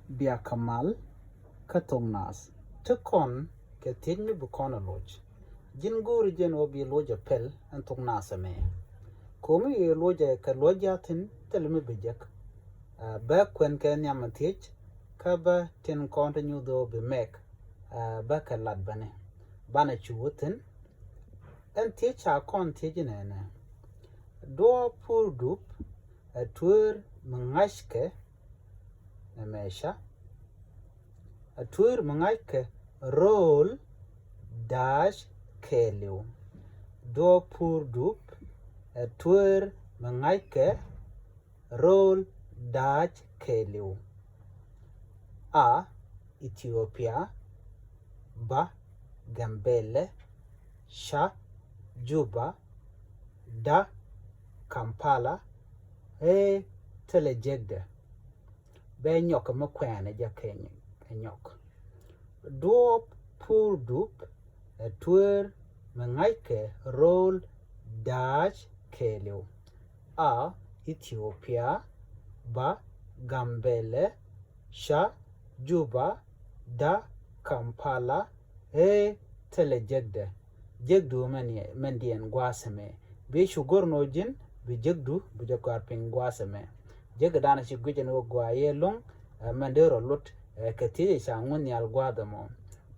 Bia Kamal Katongnas Tukon Katin Bukona Lodge Jingur Jen Obi Lodge Pel and Tongnasa me Komi Lodge Kalojatin Telmi Bijak back when Kenyam teach Kaba tin continue though be make back a lad bane Banachutin and teach our contagion do poor dupe a tour mangashke Namesha a tour mangashke roll dash kelio do poor dupe a tour mangashke roll dash kelio a Ethiopia ba Gambele sha Juba da Kampala telejegde be nyok makwane ja Kenya nyok do poor dup a tour mangaike roll dash kelio a Ethiopia ba Gambele sha Juba da Kampala telejegde jegdu mandien gwasame be shugor no jin be jegdu bu jakar pin gwasame jegdana shi gujeno gwaye long mandero lot katire shangun yal gwadamo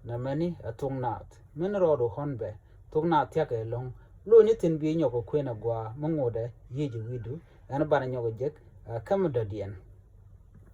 na mani atungnat min rodo honbe tungnat yake long lo nitin bi nyoko kwena gwa mongode yiji widu ana bana nyogo jek kam dodien